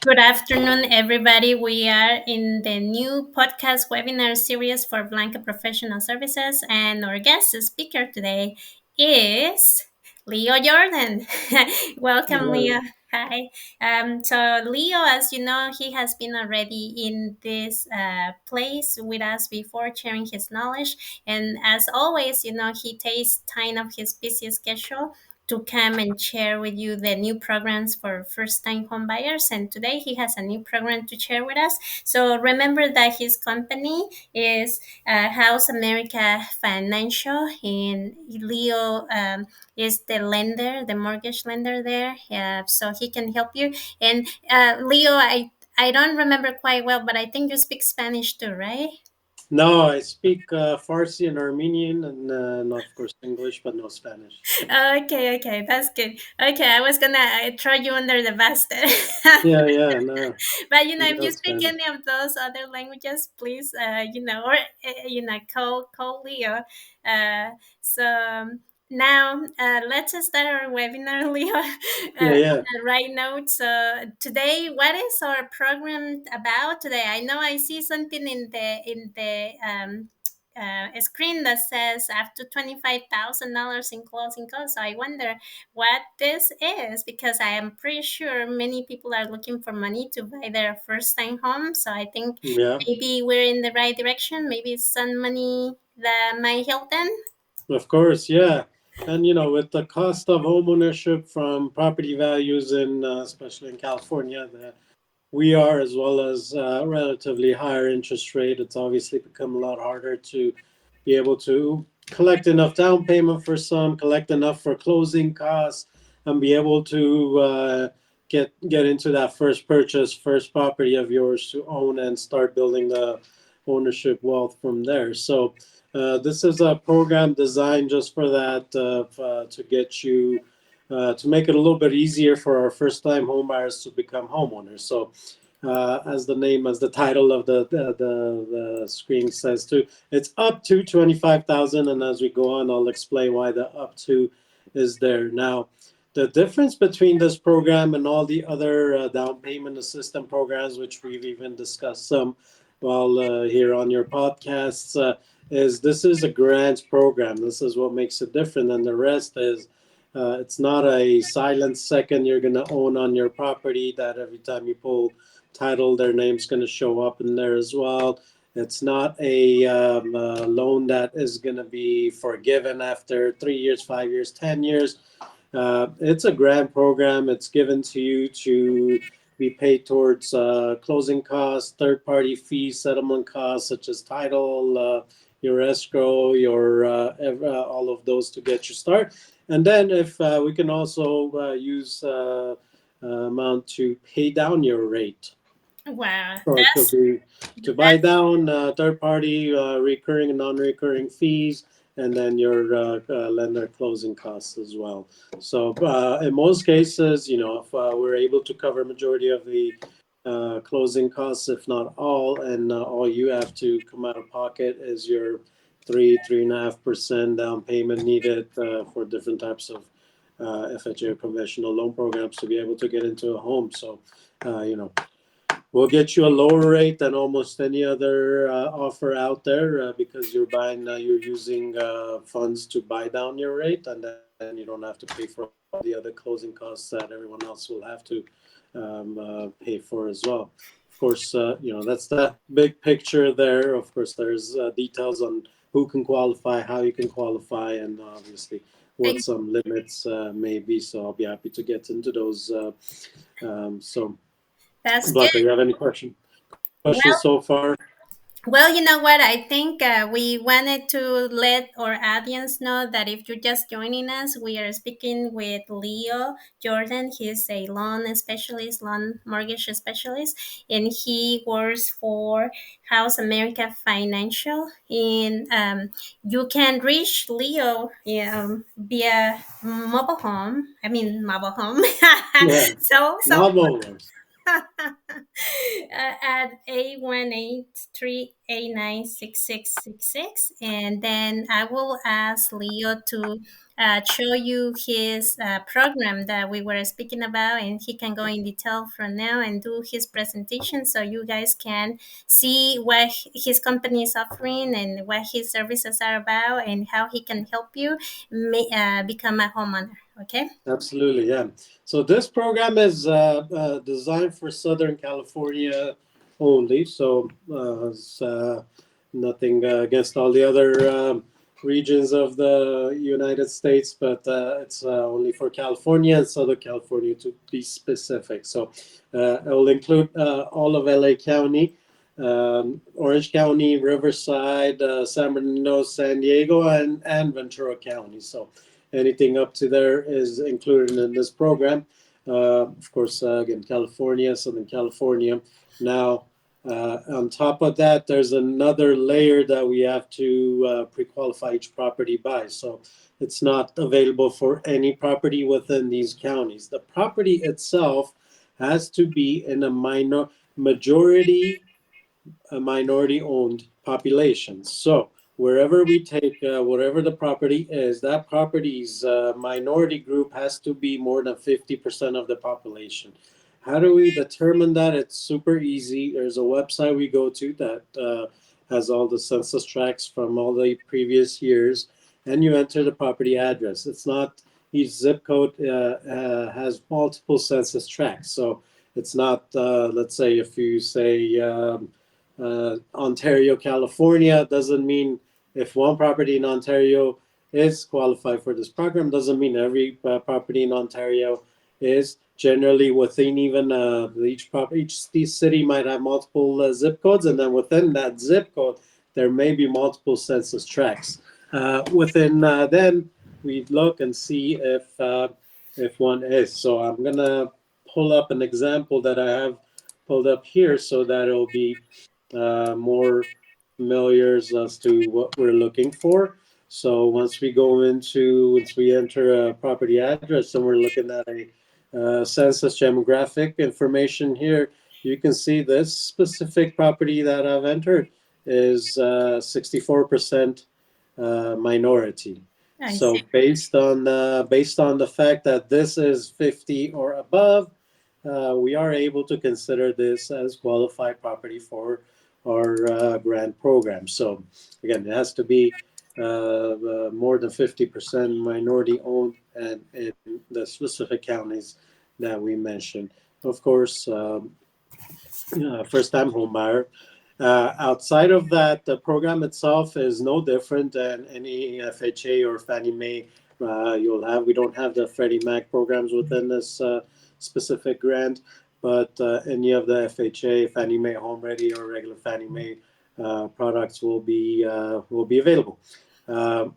Good afternoon, everybody. We are in the new podcast webinar series for Blanca Professional Services, and our guest speaker today is Leo Jordan. Welcome, Uh, Leo. Hi. So, Leo, as you know, he has been already in this place with us before, sharing his knowledge. And as always, he takes time of his busy schedule to come and share with you the new programs for first time home buyers. And today he has a new program to share with us. So remember that his company is House America Financial, and Leo is the lender, the mortgage lender there. So he can help you. And Leo, I don't remember quite well, but I think you speak Spanish too, right? no, I speak Farsi and Armenian, and of course English, but no Spanish. Okay, okay, that's good. Okay, I was gonna throw you under the bus there. Yeah, yeah, no, But if no you speak Spanish. any of those other languages, please, or call Leo. Uh, so now let's start our webinar, Leo. Yeah, yeah, On a right note. So today, what is our program about today? I know I see something in the a screen that says up to $25,000 in closing costs. So I wonder what this is, because I am pretty sure many people are looking for money to buy their first time home. So I think yeah. maybe we're in the right direction. Maybe it's some money that might help them. Of course, yeah. And with the cost of home ownership from property values in, especially in California, that we are, as well as relatively higher interest rate, it's obviously become a lot harder to be able to collect enough down payment for some, collect enough for closing costs, and be able to get into that first purchase, first property of yours to own and start building the ownership wealth from there. So this is a program designed just for that, to get you to make it a little bit easier for our first time homebuyers to become homeowners. So as the name, as the title of the screen says too. It's up to 25,000, and as we go on, I'll explain why the up to is there. Now, the difference between this program and all the other down payment assistance programs, which we've even discussed some while here on your podcasts, is this is a grants program. This is what makes it different than the rest. Is it's not a silent second you're going to own on your property that every time you pull title, their name's going to show up in there as well. It's not a loan that is going to be forgiven after 3 years, 5 years, 10 years. It's a grant program. It's given to you to be paid towards closing costs, third party fees, settlement costs, such as title, your escrow, your all of those to get you start. And then if we can also use amount to pay down your rate. Wow, So it could be to buy that's down third party recurring and non recurring fees, and then your lender closing costs as well. So in most cases, if we're able to cover majority of the closing costs, if not all, and all you have to come out of pocket is your 3.5% down payment needed for different types of FHA or conventional loan programs to be able to get into a home. So, we'll get you a lower rate than almost any other offer out there because you're using funds to buy down your rate, and then you don't have to pay for all the other closing costs that everyone else will have to pay for as well. Of course, that's the big picture there. Of course, there's details on who can qualify, how you can qualify, and obviously what some limits may be. So I'll be happy to get into those. So, that's good. Blanca, you have any questions Well, so far? Well, you know what? I think we wanted to let our audience know that if you're just joining us, we are speaking with Leo Jordan. He's a loan specialist, loan mortgage specialist, and he works for House America Financial. And you can reach Leo via mobile home. I mean, mobile home. Yeah, so novels. at 818-389-6666, and then I will ask Leo to show you his program that we were speaking about, and he can go in detail from now and do his presentation so you guys can see what his company is offering and what his services are about and how he can help you become a homeowner. Okay. Absolutely, yeah. So this program is designed for Southern California only. So it's nothing against all the other regions of the United States, but it's only for California and Southern California to be specific. So it will include all of LA County, Orange County, Riverside, San Bernardino, San Diego, and Ventura County. So anything up to there is included in this program. Of course, again, California, Southern California. Now, on top of that, there's another layer that we have to pre-qualify each property by. So it's not available for any property within these counties. The property itself has to be in a majority a minority owned population. So wherever we take whatever the property is, that property's minority group has to be more than 50% of the population. How do we determine that? It's super easy. There's a website we go to that has all the census tracts from all the previous years, and you enter the property address. It's not each zip code has multiple census tracts, so it's not. Let's say if you say Ontario, California, doesn't mean if one property in Ontario is qualified for this program, doesn't mean every property in Ontario is. Generally, within even each city might have multiple zip codes, and then within that zip code, there may be multiple census tracts. Within then, we look and see if one is. So I'm gonna pull up an example that I have pulled up here so that it'll be more familiar as to what we're looking for. So once we enter a property address and we're looking at a census demographic information here, you can see this specific property that I've entered is 64% minority. I So see. based on the fact that this is 50 or above, we are able to consider this as qualified property for our grant program. So again, it has to be more than 50% minority owned and in the specific counties that we mentioned. Of course, first time home buyer. Outside of that, the program itself is no different than any FHA or Fannie Mae you'll have. We don't have the Freddie Mac programs within this specific grant, but any of the FHA, Fannie Mae Home Ready, or regular Fannie Mae products will be available. Um,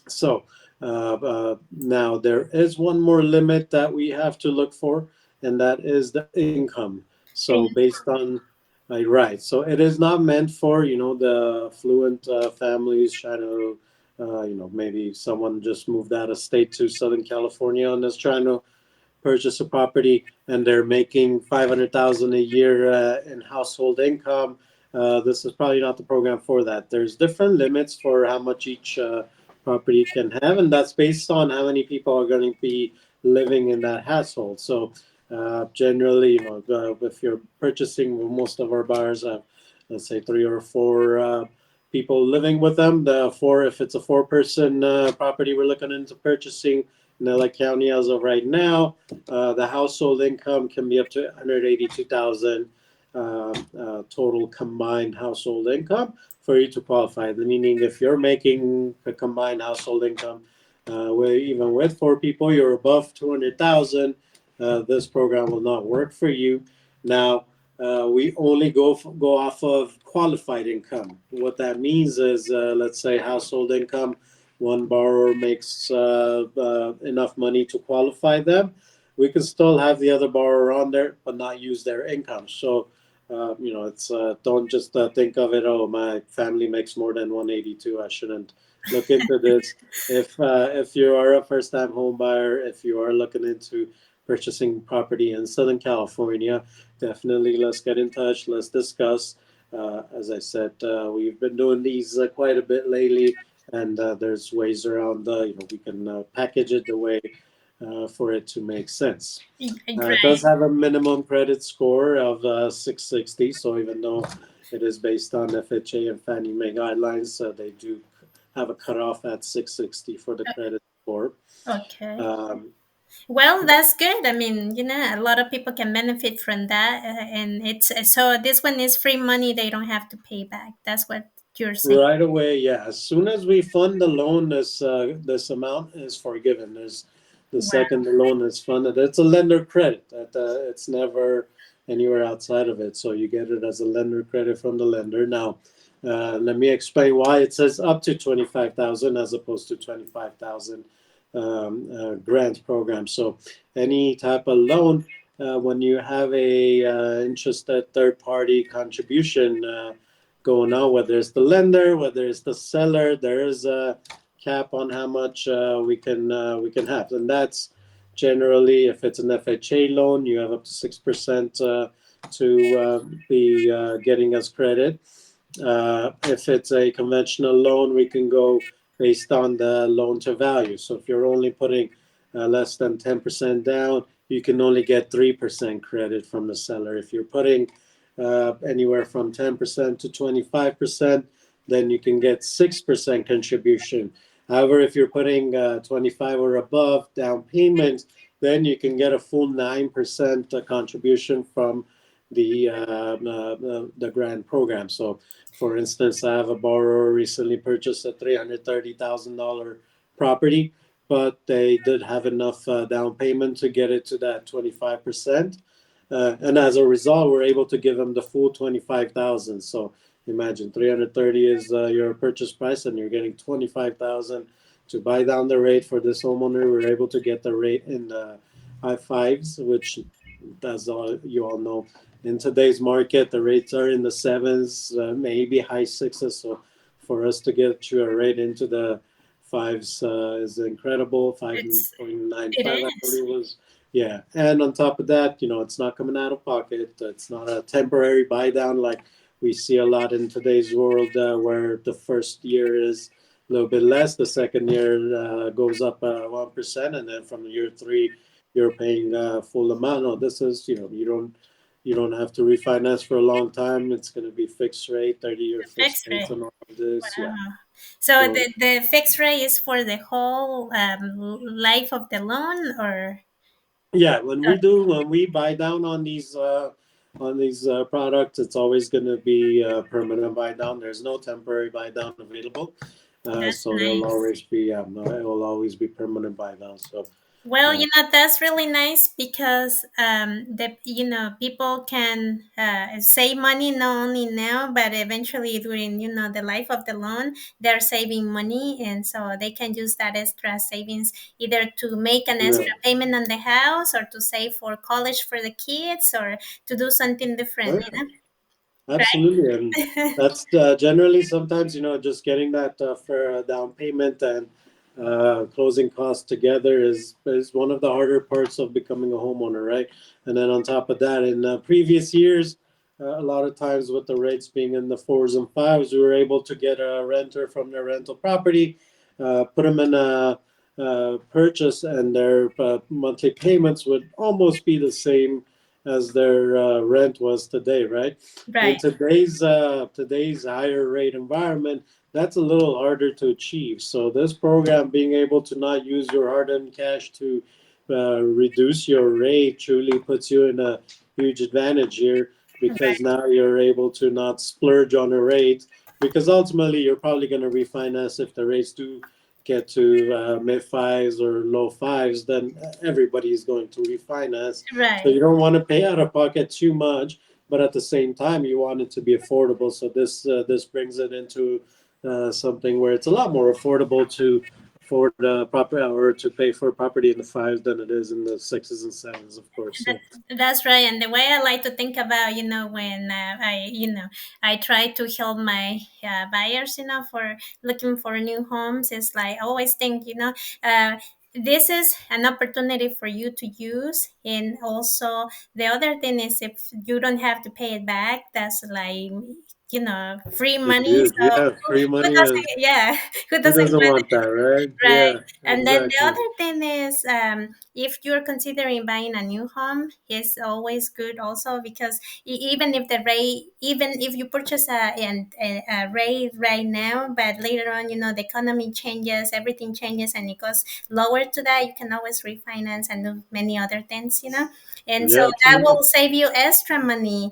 so now there is one more limit that we have to look for, and that is the income. So And based on right, so it is not meant for the affluent families trying to maybe someone just moved out of state to Southern California and is trying to purchase a property and they're making 500,000 a year in household income. This is probably not the program for that. There's different limits for how much each property can have, and that's based on how many people are going to be living in that household. So generally, if you're purchasing, most of our buyers have, let's say, three or four people living with them. The four, if it's a four-person property we're looking into purchasing in LA County as of right now, the household income can be up to 182,000 total combined household income for you to qualify. Meaning, if you're making a combined household income, even with four people, you're above 200,000. This program will not work for you. Now, we only go off of qualified income. What that means is, let's say household income, one borrower makes enough money to qualify them. We can still have the other borrower on there, but not use their income. So, it's don't just think of it. Oh, my family makes more than 182. I shouldn't look into this. If you are a first-time home buyer, if you are looking into purchasing property in Southern California, definitely let's get in touch. Let's discuss. As I said, we've been doing these quite a bit lately. and there's ways around. We can package it the way for it to make sense. It does Right. have a minimum credit score of 660, so even though it is based on FHA and Fannie Mae guidelines, they do have a cutoff at 660 for the credit score. Okay. Um, Well, that's good. I mean, a lot of people can benefit from that, and it's so this one is free money; they don't have to pay back. That's what you're saying. Right away, yeah. As soon as we fund the loan, this amount is forgiven. There's the Wow. second the loan is funded. It's a lender credit. It's never anywhere outside of it. So you get it as a lender credit from the lender. Now, let me explain why it says up to 25,000 as opposed to 25,000 grant program. So any type of loan, when you have a interested third party contribution. Going on, whether it's the lender, whether it's the seller, there is a cap on how much we can have, and that's generally if it's an FHA loan, you have up to 6% to be getting us credit. If it's a conventional loan, we can go based on the loan to value. So if you're only putting less than 10% down, you can only get 3% credit from the seller. If you're putting anywhere from 10% to 25%, then you can get 6% contribution. However, if you're putting 25 or above down payment, then you can get a full 9% contribution from the grant program. So, for instance, I have a borrower recently purchased a $330,000 property, but they did have enough down payment to get it to that 25%. And as a result, we're able to give them the full 25,000. So imagine 330 is your purchase price, and you're getting 25,000 to buy down the rate for this homeowner. We're able to get the rate in the high fives, which, as you all know, in today's market, the rates are in the sevens, maybe high sixes. So for us to get you a rate into the fives is incredible. It's 5.95, it I is. believe was. Yeah, and on top of that, it's not coming out of pocket. It's not a temporary buy down like we see a lot in today's world, where the first year is a little bit less, the second year goes up 1%, and then from year three you're paying full amount. No, this is you don't have to refinance for a long time. It's going to be fixed rate, 30-year fixed Fixed rates, rate. and all of this. Yeah. Wow. So So the fixed rate is for the whole life of the loan, or yeah, when we buy down on these products, it's always going to be permanent buy down. There's no temporary buy down available, that's so there'll nice. always be no, it will always be permanent buy down. So Well, uh, that's really nice because the people can save money not only now but eventually during the life of the loan. They're saving money, and so they can use that extra savings either to make an yeah. extra payment on the house, or to save for college for the kids, or to do something Oh, different. yeah. Right? Absolutely, and that's generally sometimes just getting that for a down payment and closing costs together is one of the harder parts of becoming a homeowner, right? And then on top of that, in previous years, a lot of times with the rates being in the fours and fives, we were able to get a renter from their rental property, put them in a purchase, and their monthly payments would almost be the same as their rent was today, right? In Right. today's higher rate environment, that's a little harder to achieve. So this program, being able to not use your hard-earned cash to reduce your rate, truly puts you in a huge advantage here, because Right. now you're able to not splurge on a rate, because ultimately you're probably going to refinance if the rates do get to mid fives or low fives, then everybody is going to refinance. So you Right. don't want to pay out of pocket too much, but at the same time you want it to be affordable. So this brings it into something where it's a lot more affordable to afford proper or to pay for property in the fives than it is in the sixes and sevens, of course. So That's right. And the way I like to think about, when I try to help my buyers, for looking for new homes, is like I always think, this is an opportunity for you to use. And also, the other thing is, if you don't have to pay it back, that's like free It's money. huge. So Yeah, free who money is doesn't? Yeah, who who doesn't doesn't want? want that, right? Right. Yeah, And then the exactly. other thing is, if you're considering buying a new home, it's always good also because even if the rate, even if you purchase a rate right now, but later on, the economy changes, everything changes, and it goes lower to that, you can always refinance and do many other things. And so Yeah, that absolutely. will save you extra money.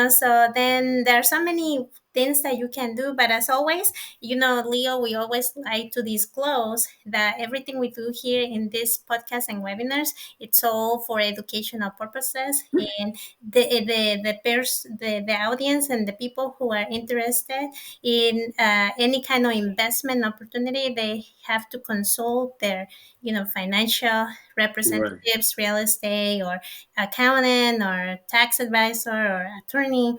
So then there are so many things that you can do, but as always, Leo, we always like to disclose that everything we do here in this podcast and webinars, it's all for educational purposes. And the audience and the people who are interested in any kind of investment opportunity, they have to consult their, financial Right, representatives, real estate or accountant or tax advisor or attorney.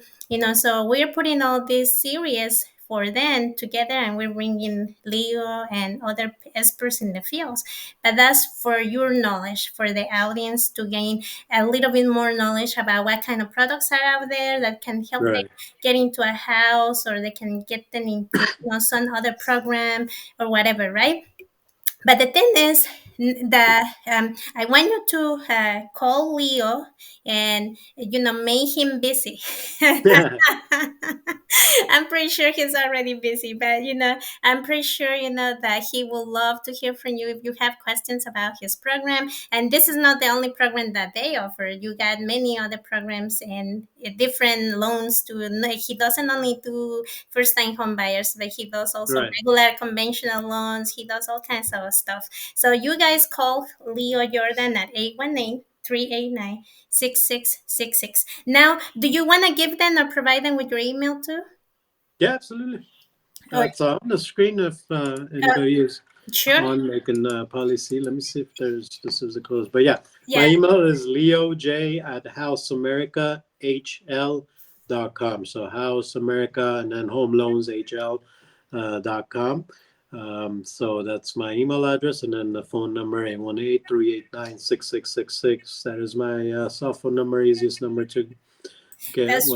So we're putting all these series for them together, and we're bringing Leo and other experts in the fields. But that's for your knowledge, for the audience to gain a little bit more knowledge about what kind of products are out there that can help them right. get into a house, or they can get them into some other program or whatever, right? But the thing is that I want you to call Leo and make him busy. I'm pretty sure he's already busy, but I'm pretty sure that he will love to hear from you if you have questions about his program. And this is not the only program that they offer. You got many other programs and different loans to. No, he doesn't only do first time home buyers, but he does also Right. regular conventional loans. He does all kinds of stuff. So you guys call Leo Jordan at 818-389-6666. Now, do you want to give them or provide them with your email too? Yeah, absolutely. Or It's on the screen if uh, anybody is sure. on. They can probably see. Let me see if there's this is a close. But yeah, my Yeah, email is leoj@houseamericahl.com. So House America and then Home Loans HL .com. So that's my email address, and then the phone number 818-389-6666. That is my cell phone number, easiest number to get that's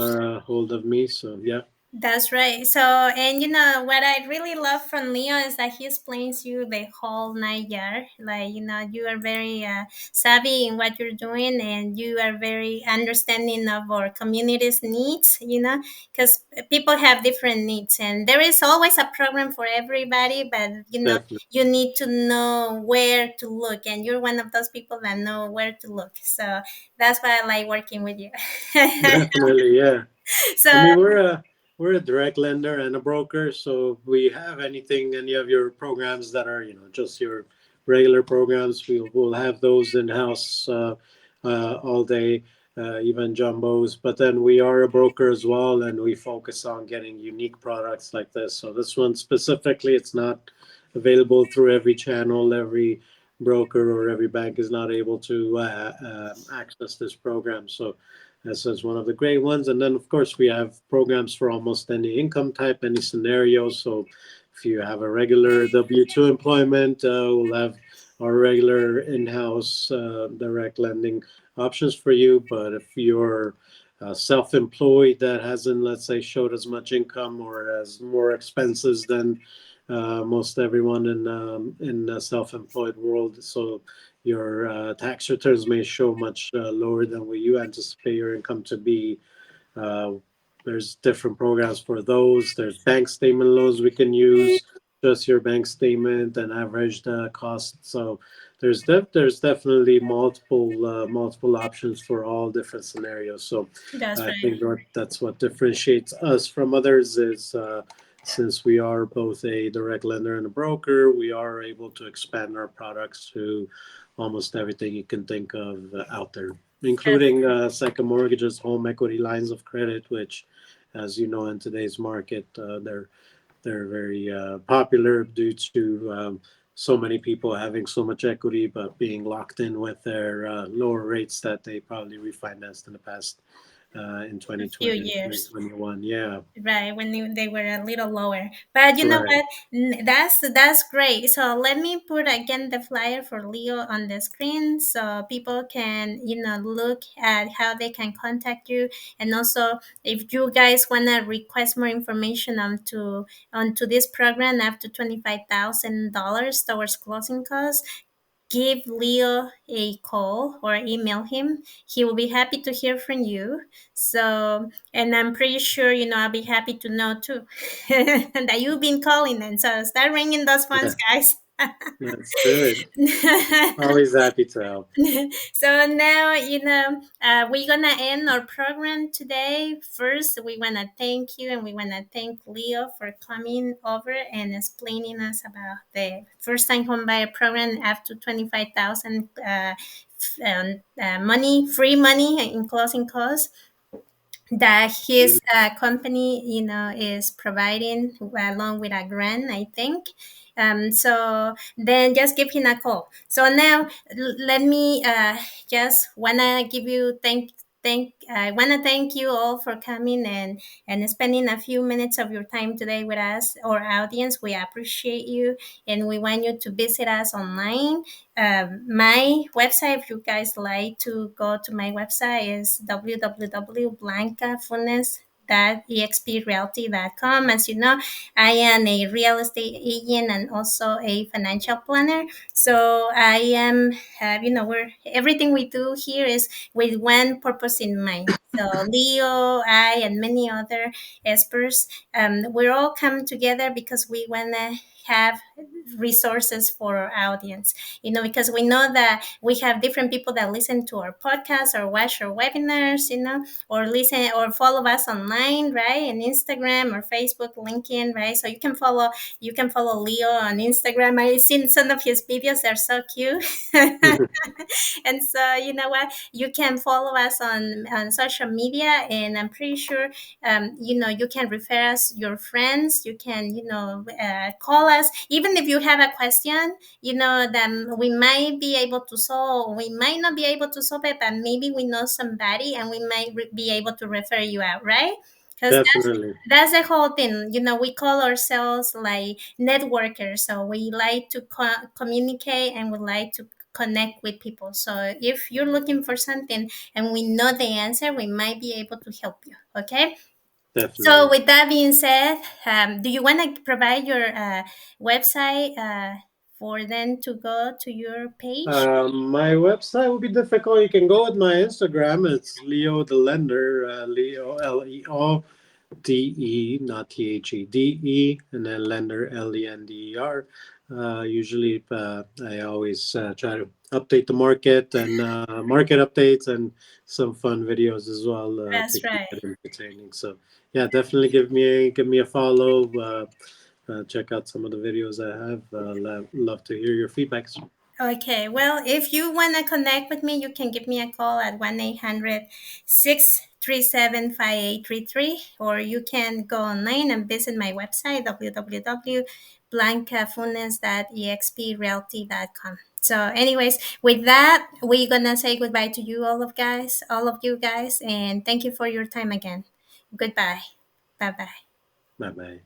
hold of me. So yeah, That's right. So, and what I really love from Leo is that he explains you the whole 9 year. Like, you are very savvy in what you're doing, and you are very understanding of our community's needs, because people have different needs, and there is always a program for everybody, but, definitely, you need to know where to look, and you're one of those people that know where to look. So that's why I like working with you. definitely, yeah. I So, mean, we're a direct lender and a broker, so we have any of your programs that are just your regular programs. We'll have those in house all day, even jumbos. But then we are a broker as well, and we focus on getting unique products like this. So this one specifically, it's not available through every channel. Every broker or every bank is not able to access this program. So this is one of the great ones. And then, of course, we have programs for almost any income type, any scenario. So if you have a regular W 2 employment, we'll have our regular in house direct lending options for you. But if you're self employed that hasn't, let's say, showed as much income or has more expenses than most everyone in the self employed world. So your tax returns may show much lower than what you anticipate your income to be. Uh, there's different programs for those. There's bank statement loans we can use, just your bank statement and average the cost. So there's definitely multiple options for all different scenarios. So that's I right. think that's what differentiates us from others is since we are both a direct lender and a broker, we are able to expand our products to almost everything you can think of out there, including second mortgages, home equity lines of credit, which, as you know, in today's market, they're very popular due to so many people having so much equity, but being locked in with their lower rates that they probably refinanced in the past in A few 2020 and years. 2021. Yeah, Right, when they were a little lower. But you know right. what? That's great. So let me put again the flyer for Leo on the screen so people can, look at how they can contact you. And also if you guys wanna request more information onto this program up to $25,000 towards closing costs, give Leo a call or email him. He will be happy to hear from you. So, and I'm pretty sure, I'll be happy to know too that you've been calling. And so start ringing those phones, Yeah, guys. let's do it. Always happy to help. So now, we're gonna end our program today. First, we wanna thank you and we wanna thank Leo for coming over and explaining us about the first time home buyer program up to 25,000 money, free money in closing costs that his company, is providing along with a grant, I think. So then just give him a call. So now let me just wanna give you thank I wanna thank you all for coming and spending a few minutes of your time today with us, our audience. We appreciate you and we want you to visit us online. My website, if you guys like to go to my website, is www.blancafunes.exprealty.com. As you know, I am a real estate agent and also a financial planner. So I am, we're everything we do here is with one purpose in mind. So Leo, I, and many other experts, we're all come together because we wanna have resources for our audience, because we know that we have different people that listen to our podcast or watch our webinars, or listen or follow us online, right? And Instagram or Facebook, LinkedIn, right? So you can follow Leo on Instagram. I've seen some of his videos, they're so cute. And so you know what, you can follow us on social media, and I'm pretty sure you can refer us your friends. You can call us even if you have a question, that we might be able to solve. We might not be able to solve it, but maybe we know somebody and we might be able to refer you out, right? Because Definitely. that's the whole thing. We call ourselves like networkers. So we like to communicate and we like to connect with people. So if you're looking for something and we know the answer, we might be able to help you. Okay. So Definitely. with that being said, do you want to provide your website for them to go to your page? My website will be difficult. You can go with my Instagram. It's Leo the Lender, Leo Leo, not THEDE, and then Lender Lender. Usually, I always try to update the market and market updates and some fun videos as well to That's keep right. it entertaining. So, yeah, definitely give me a follow. Check out some of the videos I have. Love to hear your feedbacks. Okay, well, if you want to connect with me, you can give me a call at 1-800-637-5833, or you can go online and visit my website, www.blancafunes.exprealty.com. So, anyways, with that, we're going to say goodbye to you, all of you guys, and thank you for your time again. Goodbye. Bye bye. Bye bye.